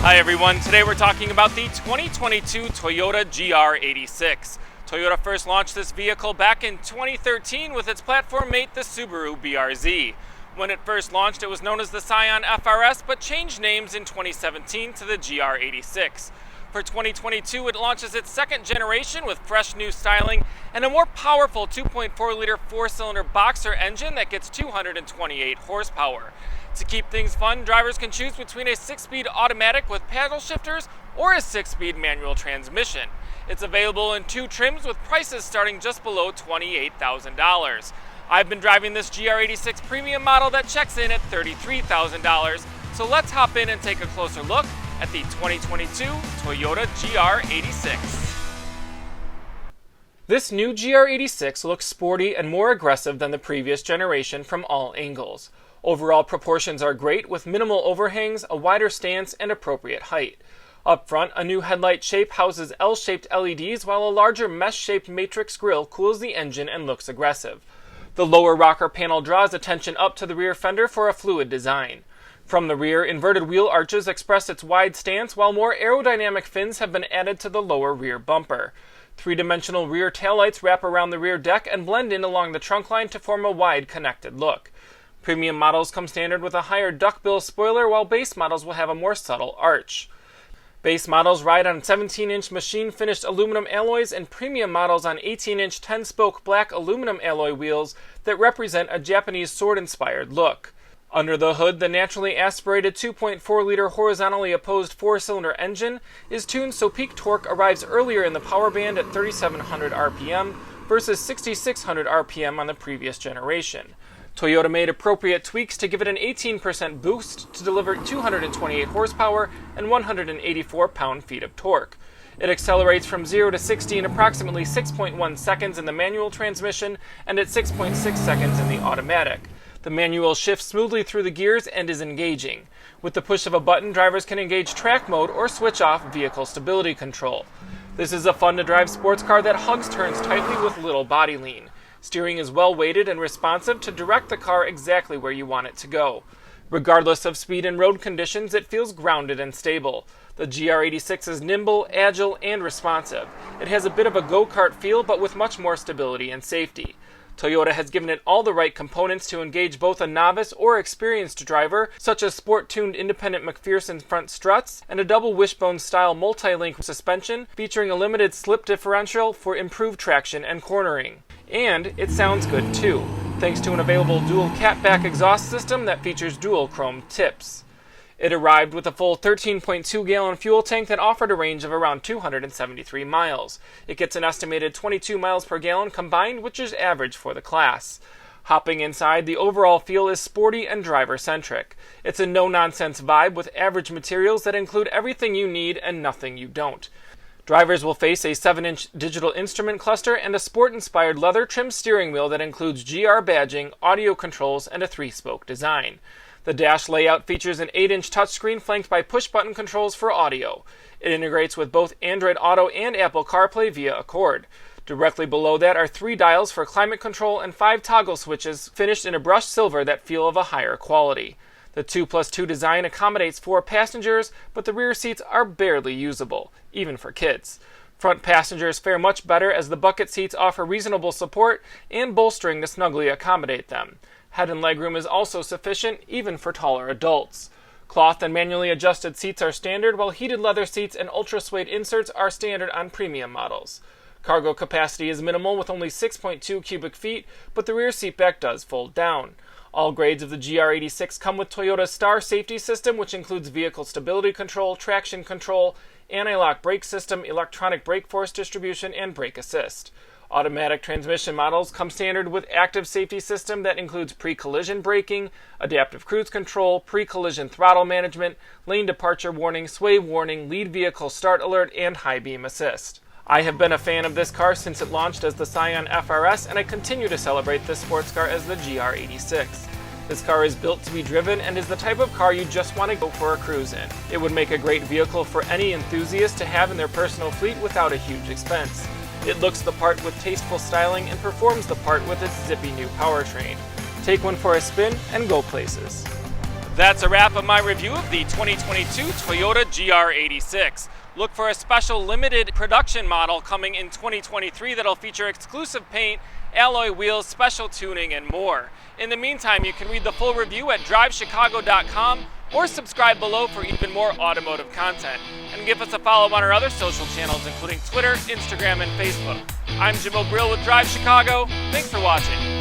Hi everyone, today we're talking about the 2022 Toyota GR86. Toyota first launched this vehicle back in 2013 with its platform mate, the Subaru BRZ. When it first launched, it was known as the Scion FRS, but changed names in 2017 to the GR86. For 2022, it launches its second generation with fresh new styling and a more powerful 2.4-liter four-cylinder boxer engine that gets 228 horsepower. To keep things fun, drivers can choose between a 6-speed automatic with paddle shifters or a 6-speed manual transmission. It's available in 2 trims with prices starting just below $28,000. I've been driving this GR86 premium model that checks in at $33,000, so let's hop in and take a closer look at the 2022 Toyota GR86. This new GR86 looks sporty and more aggressive than the previous generation from all angles. Overall proportions are great with minimal overhangs, a wider stance, and appropriate height. Up front, a new headlight shape houses L-shaped LEDs while a larger mesh-shaped matrix grille cools the engine and looks aggressive. The lower rocker panel draws attention up to the rear fender for a fluid design. From the rear, inverted wheel arches express its wide stance while more aerodynamic fins have been added to the lower rear bumper. 3-dimensional rear taillights wrap around the rear deck and blend in along the trunk line to form a wide connected look. Premium models come standard with a higher duckbill spoiler, while base models will have a more subtle arch. Base models ride on 17-inch machine-finished aluminum alloys, and premium models on 18-inch 10-spoke black aluminum alloy wheels that represent a Japanese sword-inspired look. Under the hood, the naturally aspirated 2.4-liter horizontally opposed 4-cylinder engine is tuned so peak torque arrives earlier in the power band at 3,700 RPM versus 6,600 RPM on the previous generation. Toyota made appropriate tweaks to give it an 18% boost to deliver 228 horsepower and 184 pound-feet of torque. It accelerates from 0 to 60 in approximately 6.1 seconds in the manual transmission and at 6.6 seconds in the automatic. The manual shifts smoothly through the gears and is engaging. With the push of a button, drivers can engage track mode or switch off vehicle stability control. This is a fun-to-drive sports car that hugs turns tightly with little body lean. Steering is well-weighted and responsive to direct the car exactly where you want it to go. Regardless of speed and road conditions, it feels grounded and stable. The GR86 is nimble, agile, and responsive. It has a bit of a go-kart feel, but with much more stability and safety. Toyota has given it all the right components to engage both a novice or experienced driver, such as sport-tuned independent McPherson front struts and a double wishbone-style multi-link suspension featuring a limited slip differential for improved traction and cornering. And it sounds good too, thanks to an available dual catback exhaust system that features dual chrome tips. It arrived with a full 13.2-gallon fuel tank that offered a range of around 273 miles. It gets an estimated 22 miles per gallon combined, which is average for the class. Hopping inside, the overall feel is sporty and driver-centric. It's a no-nonsense vibe with average materials that include everything you need and nothing you don't. Drivers will face a 7-inch digital instrument cluster and a sport-inspired leather-trimmed steering wheel that includes GR badging, audio controls, and a 3-spoke design. The dash layout features an 8-inch touchscreen flanked by push-button controls for audio. It integrates with both Android Auto and Apple CarPlay via a cord. Directly below that are 3 dials for climate control and 5 toggle switches finished in a brushed silver that feel of a higher quality. The 2+2 design accommodates 4 passengers, but the rear seats are barely usable, even for kids. Front passengers fare much better as the bucket seats offer reasonable support and bolstering to snugly accommodate them. Head and legroom is also sufficient, even for taller adults. Cloth and manually adjusted seats are standard, while heated leather seats and ultra-suede inserts are standard on premium models. Cargo capacity is minimal with only 6.2 cubic feet, but the rear seatback does fold down. All grades of the GR86 come with Toyota's Star safety system, which includes vehicle stability control, traction control, anti-lock brake system, electronic brake force distribution, and brake assist. Automatic transmission models come standard with active safety system that includes pre-collision braking, adaptive cruise control, pre-collision throttle management, lane departure warning, sway warning, lead vehicle start alert, and high beam assist. I have been a fan of this car since it launched as the Scion FRS, and I continue to celebrate this sports car as the GR86. This car is built to be driven and is the type of car you just want to go for a cruise in. It would make a great vehicle for any enthusiast to have in their personal fleet without a huge expense. It looks the part with tasteful styling and performs the part with its zippy new powertrain. Take one for a spin and go places. That's a wrap of my review of the 2022 Toyota GR86. Look for a special limited production model coming in 2023 that'll feature exclusive paint, alloy wheels, special tuning, and more. In the meantime, you can read the full review at DriveChicago.com or subscribe below for even more automotive content. And give us a follow on our other social channels, including Twitter, Instagram, and Facebook. I'm Jim O'Brill with Drive Chicago. Thanks for watching.